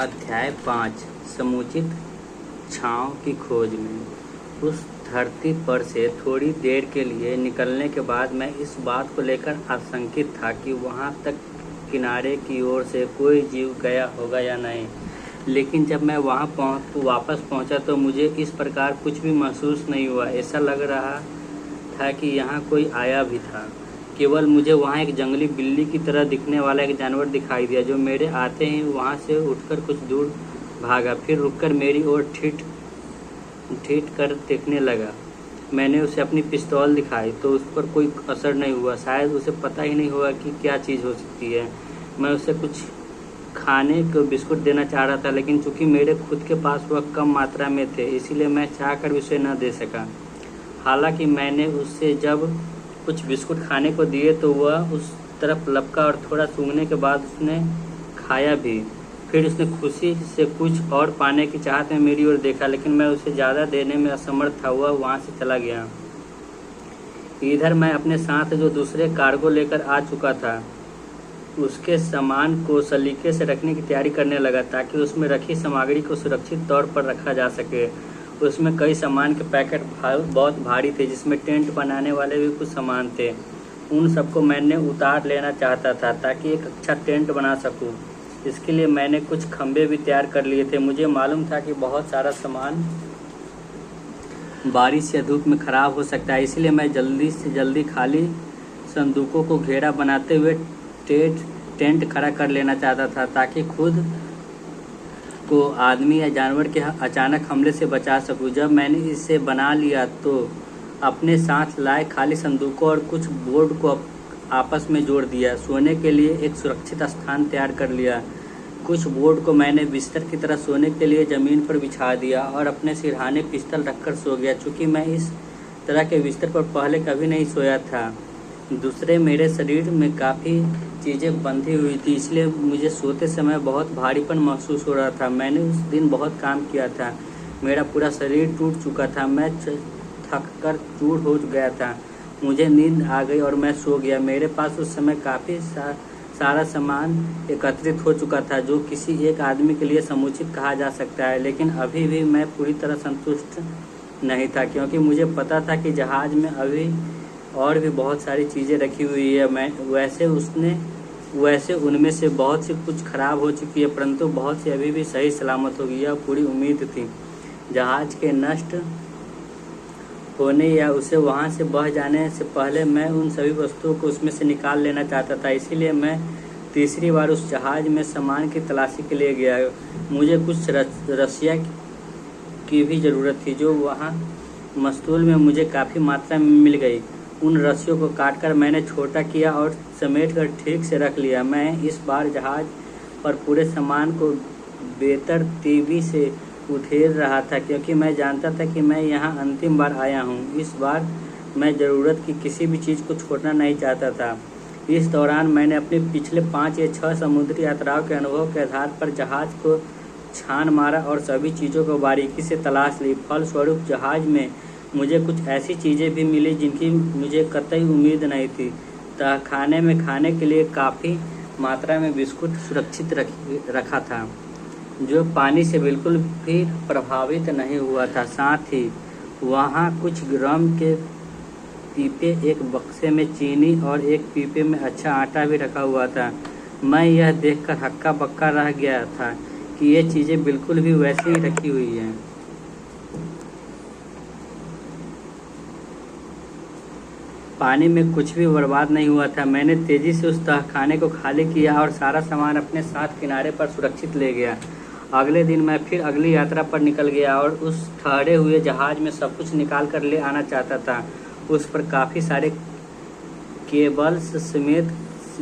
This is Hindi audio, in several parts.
अध्याय 5 समुचित छांव की खोज में। उस धरती पर से थोड़ी देर के लिए निकलने के बाद मैं इस बात को लेकर आशंकित था कि वहां तक किनारे की ओर से कोई जीव गया होगा या नहीं, लेकिन जब मैं वहां वापस पहुंचा तो मुझे इस प्रकार कुछ भी महसूस नहीं हुआ। ऐसा लग रहा था कि यहाँ कोई आया भी था। केवल मुझे वहाँ एक जंगली बिल्ली की तरह दिखने वाला एक जानवर दिखाई दिया, जो मेरे आते ही वहाँ से उठकर कुछ दूर भागा, फिर रुककर मेरी ओर ठिठ कर देखने लगा। मैंने उसे अपनी पिस्तौल दिखाई तो उस पर कोई असर नहीं हुआ। शायद उसे पता ही नहीं हुआ कि क्या चीज़ हो सकती है। मैं उसे कुछ खाने को बिस्कुट देना चाह रहा था, लेकिन चूंकि मेरे खुद के पास वह कम मात्रा में थे, इसीलिए मैं चाहकर उसे न दे सका। हालांकि मैंने उससे जब कुछ बिस्कुट खाने को दिए तो वह उस तरफ लपका और थोड़ा सूंघने के बाद उसने खाया भी। फिर उसने खुशी से कुछ और पाने की चाहत में मेरी ओर देखा, लेकिन मैं उसे ज़्यादा देने में असमर्थ था। वह वहाँ से चला गया। इधर मैं अपने साथ जो दूसरे कार्गो लेकर आ चुका था, उसके सामान को सलीके से रखने की तैयारी करने लगा, ताकि उसमें रखी सामग्री को सुरक्षित तौर पर रखा जा सके। उसमें कई सामान के पैकेट बहुत भारी थे, जिसमें टेंट बनाने वाले भी कुछ सामान थे। उन सबको मैंने उतार लेना चाहता था ताकि एक अच्छा टेंट बना सकूं। इसके लिए मैंने कुछ खंभे भी तैयार कर लिए थे। मुझे मालूम था कि बहुत सारा सामान बारिश या धूप में खराब हो सकता है, इसलिए मैं जल्दी से जल्दी खाली संदूकों को घेरा बनाते हुए टेंट खड़ा कर लेना चाहता था, ताकि खुद को आदमी या जानवर के अचानक हमले से बचा सकूं। जब मैंने इसे बना लिया तो अपने साथ लाए खाली संदूकों और कुछ बोर्ड को आपस में जोड़ दिया। सोने के लिए एक सुरक्षित स्थान तैयार कर लिया। कुछ बोर्ड को मैंने बिस्तर की तरह सोने के लिए ज़मीन पर बिछा दिया और अपने सिरहाने पिस्तल रखकर सो गया। चूँकि मैं इस तरह के बिस्तर पर पहले कभी नहीं सोया था, दूसरे मेरे शरीर में काफ़ी चीज़ें बंधी हुई थी, इसलिए मुझे सोते समय बहुत भारीपन महसूस हो रहा था। मैंने उस दिन बहुत काम किया था। मेरा पूरा शरीर टूट चुका था। मैं थक कर चूर हो गया था। मुझे नींद आ गई और मैं सो गया। मेरे पास उस समय काफ़ी सारा सामान एकत्रित हो चुका था, जो किसी एक आदमी के लिए समुचित कहा जा सकता है। लेकिन अभी भी मैं पूरी तरह संतुष्ट नहीं था, क्योंकि मुझे पता था कि जहाज़ में अभी और भी बहुत सारी चीज़ें रखी हुई है। वैसे उनमें से बहुत सी कुछ खराब हो चुकी है, परंतु बहुत सी अभी भी सही सलामत होगी, यह पूरी उम्मीद थी। जहाज़ के नष्ट होने या उसे वहां से बह जाने से पहले मैं उन सभी वस्तुओं को उसमें से निकाल लेना चाहता था। इसीलिए मैं तीसरी बार उस जहाज़ में सामान की तलाशी के लिए गया। मुझे कुछ रस्सियाँ की भी ज़रूरत थी, जो वहाँ मस्तूल में मुझे काफ़ी मात्रा में मिल गई। उन रस्सियों को काटकर मैंने छोटा किया और समेट कर ठीक से रख लिया। मैं इस बार जहाज़ पर पूरे सामान को बेतरतीबी से उधेड़ रहा था, क्योंकि मैं जानता था कि मैं यहाँ अंतिम बार आया हूँ। इस बार मैं ज़रूरत की किसी भी चीज़ को छोड़ना नहीं चाहता था। इस दौरान मैंने अपने पिछले 5 या 6 समुद्री यात्राओं के अनुभव के आधार पर जहाज़ को छान मारा और सभी चीज़ों को बारीकी से तलाश ली। फलस्वरूप जहाज़ में मुझे कुछ ऐसी चीज़ें भी मिली जिनकी मुझे कतई उम्मीद नहीं थी। तहखाने में खाने के लिए काफ़ी मात्रा में बिस्कुट सुरक्षित रखा था, जो पानी से बिल्कुल भी प्रभावित नहीं हुआ था। साथ ही वहाँ कुछ रम के पीपे, एक बक्से में चीनी और एक पीपे में अच्छा आटा भी रखा हुआ था। मैं यह देखकर हक्का बक्का रह गया था कि ये चीज़ें बिल्कुल भी वैसी ही रखी हुई हैं। पानी में कुछ भी बर्बाद नहीं हुआ था। मैंने तेज़ी से उस तहखाने को खाली किया और सारा सामान अपने साथ किनारे पर सुरक्षित ले गया। अगले दिन मैं फिर अगली यात्रा पर निकल गया और उस ठहरे हुए जहाज़ में सब कुछ निकाल कर ले आना चाहता था। उस पर काफ़ी सारे केबल्स समेत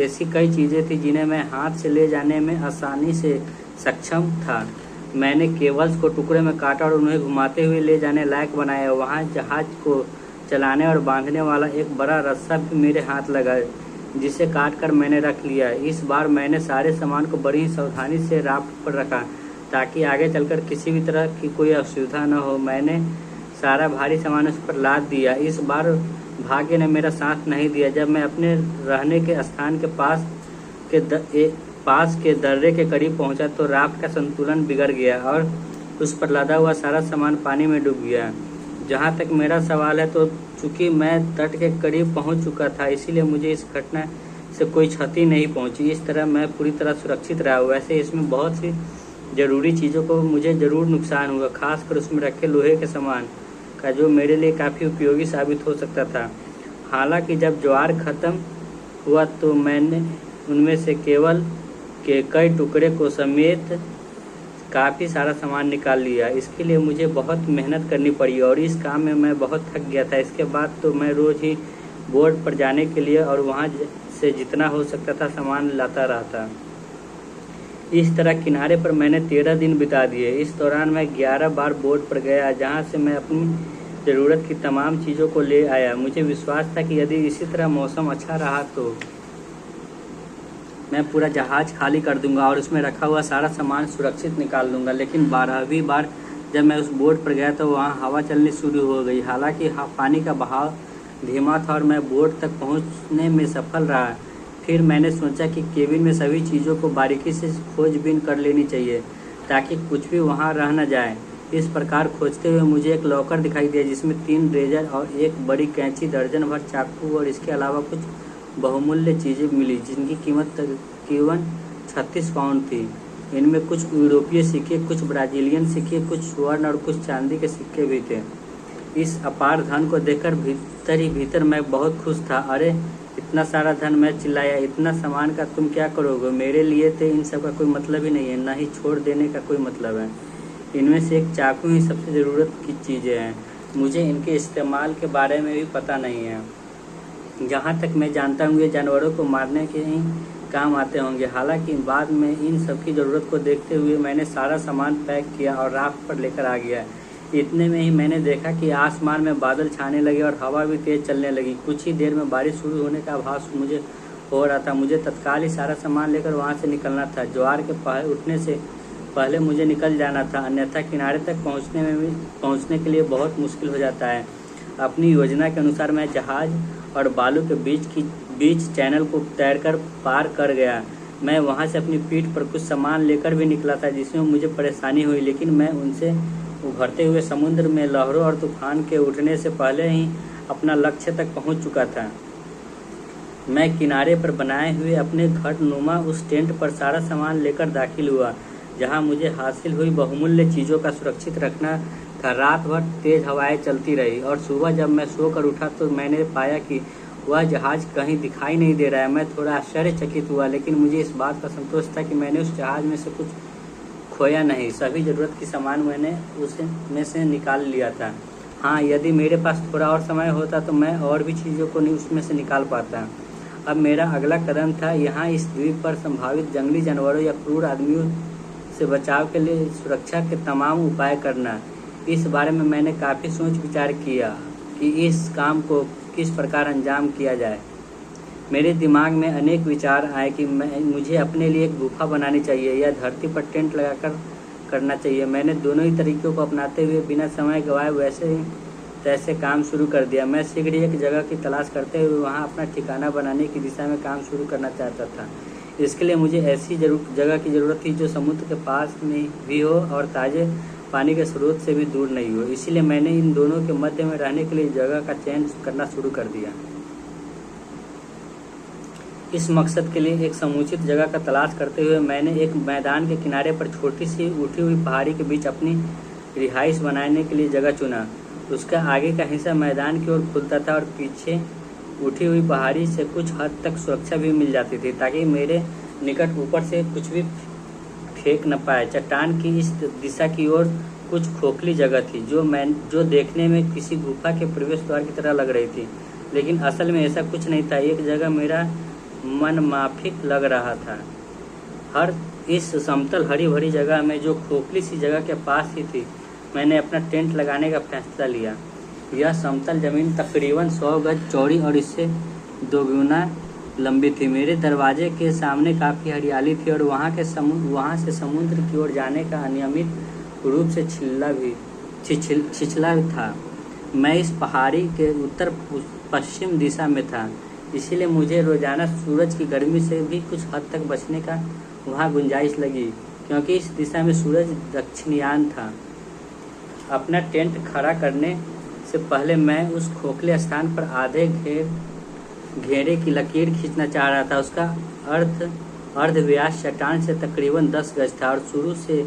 ऐसी कई चीज़ें थी जिन्हें मैं हाथ से ले जाने में आसानी से सक्षम था। मैंने केबल्स को टुकड़े में काटा और उन्हें घुमाते हुए ले जाने लायक बनाया। वहाँ जहाज़ को चलाने और बांधने वाला एक बड़ा रस्सा भी मेरे हाथ लगा, जिसे काट कर मैंने रख लिया। इस बार मैंने सारे सामान को बड़ी सावधानी से राफ्ट पर रखा, ताकि आगे चलकर किसी भी तरह की कोई असुविधा न हो। मैंने सारा भारी सामान उस पर लाद दिया। इस बार भाग्य ने मेरा साथ नहीं दिया। जब मैं अपने रहने के स्थान के पास पास के दर्रे के करीब पहुंचा तो राफ्ट का संतुलन बिगड़ गया और उस पर लदा हुआ सारा सामान पानी में डूब गया। जहां तक मेरा सवाल है तो चूंकि मैं तट के करीब पहुंच चुका था, इसीलिए मुझे इस घटना से कोई क्षति नहीं पहुंची। इस तरह मैं पूरी तरह सुरक्षित रहा। वैसे इसमें बहुत सी ज़रूरी चीज़ों को मुझे ज़रूर नुकसान हुआ, खासकर उसमें रखे लोहे के सामान का, जो मेरे लिए काफ़ी उपयोगी साबित हो सकता था। हालांकि जब ज्वार ख़त्म हुआ तो मैंने उनमें से केवल के कई टुकड़े को समेत काफ़ी सारा सामान निकाल लिया। इसके लिए मुझे बहुत मेहनत करनी पड़ी और इस काम में मैं बहुत थक गया था। इसके बाद तो मैं रोज़ ही बोर्ड पर जाने के लिए और वहाँ से जितना हो सकता था सामान लाता रहता। इस तरह किनारे पर मैंने 13 दिन बिता दिए। इस दौरान मैं 11 बार बोर्ड पर गया, जहाँ से मैं अपनी ज़रूरत की तमाम चीज़ों को ले आया। मुझे विश्वास था कि यदि इसी तरह मौसम अच्छा रहा तो मैं पूरा जहाज़ खाली कर दूंगा और उसमें रखा हुआ सारा सामान सुरक्षित निकाल दूंगा। लेकिन 12वीं बार जब मैं उस बोट पर गया तो वहाँ हवा चलनी शुरू हो गई। हालांकि पानी का बहाव धीमा था और मैं बोट तक पहुँचने में सफल रहा। फिर मैंने सोचा कि केबिन में सभी चीज़ों को बारीकी से खोजबीन कर लेनी चाहिए ताकि कुछ भी वहाँ रह न जाए। इस प्रकार खोजते हुए मुझे एक लॉकर दिखाई दिया जिसमें 3 रेजर और एक बड़ी कैंची, दर्जन भर चाकू और इसके अलावा कुछ बहुमूल्य चीज़ें मिली जिनकी कीमत तकरीबन 36 पाउंड थी। इनमें कुछ यूरोपीय सिक्के, कुछ ब्राज़ीलियन सिक्के, कुछ स्वर्ण और कुछ चांदी के सिक्के भी थे। इस अपार धन को देखकर भीतर ही भीतर मैं बहुत खुश था। अरे इतना सारा धन! मैं चिल्लाया। इतना सामान का तुम क्या करोगे? मेरे लिए तो इन सब का कोई मतलब ही नहीं है, न ही छोड़ देने का कोई मतलब है। इनमें से एक चाकू ही सबसे ज़रूरत की चीज़ें हैं। मुझे इनके इस्तेमाल के बारे में भी पता नहीं है। जहाँ तक मैं जानता हूँ ये जानवरों को मारने के ही काम आते होंगे। हालांकि बाद में इन सब की ज़रूरत को देखते हुए मैंने सारा सामान पैक किया और राफ्ट पर लेकर आ गया। इतने में ही मैंने देखा कि आसमान में बादल छाने लगे और हवा भी तेज़ चलने लगी। कुछ ही देर में बारिश शुरू होने का आभास मुझे हो रहा था। मुझे तत्काल ही सारा सामान लेकर वहाँ से निकलना था। ज्वार के उठने से पहले मुझे निकल जाना था, अन्यथा किनारे तक पहुँचने के लिए बहुत मुश्किल हो जाता है। अपनी योजना के अनुसार मैं जहाज़ और बालू के बीच चैनल को तैरकर पार कर गया। मैं वहाँ से अपनी पीठ पर कुछ सामान लेकर भी निकला था जिसमें मुझे परेशानी हुई, लेकिन मैं उनसे उभरते हुए समुद्र में लहरों और तूफान के उठने से पहले ही अपना लक्ष्य तक पहुँच चुका था। मैं किनारे पर बनाए हुए अपने घटनुमा उस टेंट पर सारा सामान लेकर दाखिल हुआ जहाँ मुझे हासिल हुई बहुमूल्य चीज़ों का सुरक्षित रखना था। रात भर तेज़ हवाएं चलती रही और सुबह जब मैं सोकर उठा तो मैंने पाया कि वह जहाज़ कहीं दिखाई नहीं दे रहा है। मैं थोड़ा आश्चर्यचकित हुआ, लेकिन मुझे इस बात का संतोष था कि मैंने उस जहाज़ में से कुछ खोया नहीं। सभी ज़रूरत की सामान मैंने उसमें से निकाल लिया था। हाँ, यदि मेरे पास थोड़ा और समय होता तो मैं और भी चीज़ों को उसमें से निकाल पाता। अब मेरा अगला कदम था यहाँ इस द्वीप पर संभावित जंगली जानवरों या क्रूर आदमियों से बचाव के लिए सुरक्षा के तमाम उपाय करना। इस बारे में मैंने काफ़ी सोच विचार किया कि इस काम को किस प्रकार अंजाम किया जाए। मेरे दिमाग में अनेक विचार आए कि मुझे अपने लिए एक गुफा बनानी चाहिए या धरती पर टेंट लगाकर करना चाहिए। मैंने दोनों ही तरीक़ों को अपनाते हुए बिना समय गंवाए वैसे ही तैसे काम शुरू कर दिया। मैं शीघ्र ही एक जगह की तलाश करते हुए वहाँ अपना ठिकाना बनाने की दिशा में काम शुरू करना चाहता था। इसके लिए मुझे ऐसी जगह की ज़रूरत थी जो समुद्र के पास में भी हो और ताज़े पानी के स्रोत से भी दूर नहीं हो। इसीलिए मैंने इन दोनों के मध्य में रहने के लिए जगह का चयन करना शुरू कर दिया। इस मकसद के लिए एक समुचित जगह का तलाश करते हुए मैंने एक मैदान के किनारे पर छोटी सी उठी हुई पहाड़ी के बीच अपनी रिहाइश बनाने के लिए जगह चुना। उसका आगे का हिस्सा मैदान की ओर खुलता था और पीछे उठी हुई पहाड़ी से कुछ हद तक सुरक्षा भी मिल जाती थी ताकि मेरे निकट ऊपर से कुछ भी फेंक न पाए। चट्टान की इस दिशा की ओर कुछ खोखली जगह थी जो देखने में किसी गुफा के प्रवेश द्वार की तरह लग रही थी, लेकिन असल में ऐसा कुछ नहीं था। एक जगह मेरा मन माफिक लग रहा था। इस समतल हरी भरी जगह में जो खोखली सी जगह के पास ही थी, मैंने अपना टेंट लगाने का फैसला लिया। यह समतल जमीन तकरीबन 100 गज चौड़ी और इससे दोगुना लंबी थी। मेरे दरवाजे के सामने काफ़ी हरियाली थी और वहाँ से समुद्र की ओर जाने का अनियमित रूप से छिछला था। मैं इस पहाड़ी के उत्तर पश्चिम दिशा में था, इसीलिए मुझे रोजाना सूरज की गर्मी से भी कुछ हद तक बचने का वहाँ गुंजाइश लगी, क्योंकि इस दिशा में सूरज दक्षिणायन था। अपना टेंट खड़ा करने से पहले मैं उस खोखले स्थान पर आधे घेरे की लकीर खींचना चाह रहा था। उसका अर्ध व्यास चट्टान से तकरीबन 10 गज था और शुरू से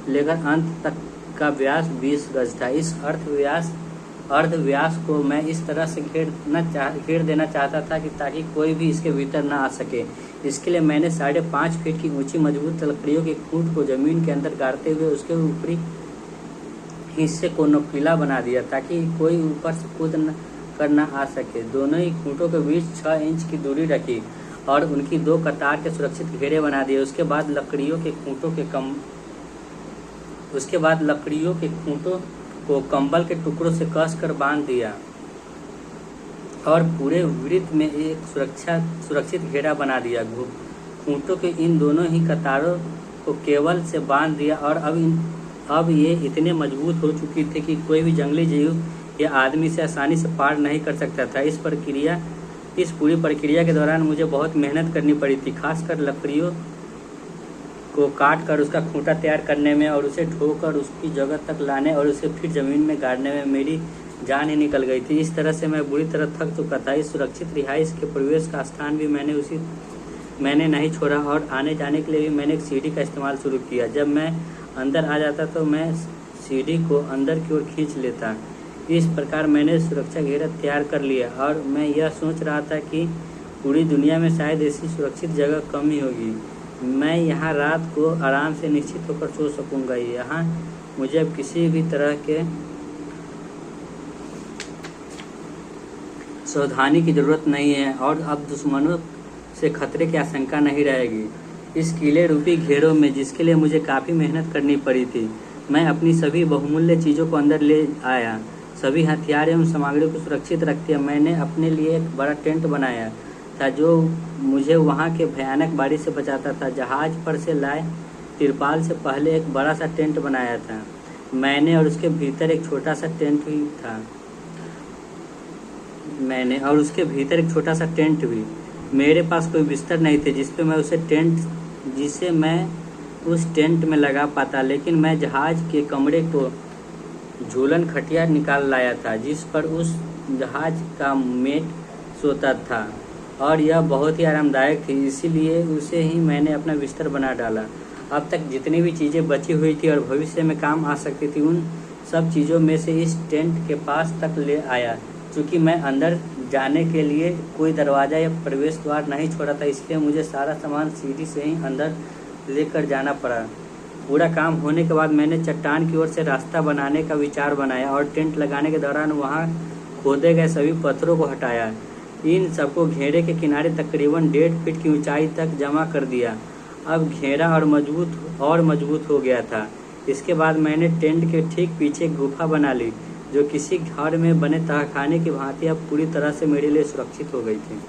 लेकर अंत तक का व्यास 20 गज था। इस अर्ध व्यास को मैं इस तरह से घेर देना चाहता था कि ताकि कोई भी इसके भीतर न आ सके। इसके लिए मैंने 5.5 फीट की ऊंची मजबूत लकड़ियों के खूंट को जमीन के अंदर गाड़ते हुए उसके ऊपरी हिस्से को नुकीला बना दिया, ताकि कोई ऊपर से कूद कर न आ सके। दोनों ही खूंटों के बीच 6 इंच की दूरी रखी और उनकी 2 कतार के सुरक्षित घेरे बना दिए। उसके बाद लकड़ियों के खूंटों को कंबल के टुकड़ों से कसकर बांध दिया और पूरे वृत्त में एक सुरक्षित घेरा बना दिया। खूंटों के इन दोनों ही कतारों को केबल से बांध दिया और अब ये इतने मजबूत हो चुकी थे कि कोई भी जंगली जीव या आदमी से आसानी से पार नहीं कर सकता था। इस पूरी प्रक्रिया के दौरान मुझे बहुत मेहनत करनी पड़ी थी, खासकर लकड़ियों को काट कर उसका खूंटा तैयार करने में और उसे ढोकर उसकी जगह तक लाने और उसे फिर जमीन में गाड़ने में मेरी जान ही निकल गई थी। इस तरह से मैं बुरी तरह थक चुका था। इस सुरक्षित रिहाइश के प्रवेश का स्थान भी मैंने नहीं छोड़ा और आने जाने के लिए भी मैंने एक सीढ़ी का इस्तेमाल शुरू किया। जब मैं अंदर आ जाता तो मैं सीढ़ी को अंदर की ओर खींच लेता। इस प्रकार मैंने सुरक्षा घेरा तैयार कर लिया और मैं यह सोच रहा था कि पूरी दुनिया में शायद ऐसी सुरक्षित जगह कम ही होगी। मैं यहाँ रात को आराम से निश्चित होकर सो सकूंगा। यहाँ मुझे अब किसी भी तरह के सावधानी की जरूरत नहीं है और अब दुश्मनों से खतरे की आशंका नहीं रहेगी। इस किले रूपी घेरों में, जिसके लिए मुझे काफ़ी मेहनत करनी पड़ी थी, मैं अपनी सभी बहुमूल्य चीज़ों को अंदर ले आया। सभी हथियार एवं सामग्री को सुरक्षित रखते मैंने अपने लिए एक बड़ा टेंट बनाया था, जो मुझे वहाँ के भयानक बारिश से बचाता था। जहाज पर से लाए तिरपाल से पहले एक बड़ा सा टेंट बनाया था मैंने और उसके भीतर एक छोटा सा टेंट भी। मेरे पास कोई बिस्तर नहीं थे जिसे मैं उस टेंट में लगा पाता, लेकिन मैं जहाज के कमरे को झूलन खटिया निकाल लाया था, जिस पर उस जहाज का मेट सोता था और यह बहुत ही आरामदायक थी, इसीलिए उसे ही मैंने अपना बिस्तर बना डाला। अब तक जितनी भी चीज़ें बची हुई थी और भविष्य में काम आ सकती थी, उन सब चीज़ों में से इस टेंट के पास तक ले आया। चूँकि मैं अंदर जाने के लिए कोई दरवाज़ा या प्रवेश द्वार नहीं छोड़ा था, इसलिए मुझे सारा सामान सीढ़ी से ही अंदर लेकर जाना पड़ा। पूरा काम होने के बाद मैंने चट्टान की ओर से रास्ता बनाने का विचार बनाया और टेंट लगाने के दौरान वहाँ खोदे गए सभी पत्थरों को हटाया। इन सबको घेरे के किनारे तकरीबन 1.5 फीट की ऊंचाई तक जमा कर दिया। अब घेरा और मजबूत हो गया था। इसके बाद मैंने टेंट के ठीक पीछे एक गुफा बना ली, जो किसी घर में बने तहखाने की भांति अब पूरी तरह से मेरे लिए सुरक्षित हो गई थी।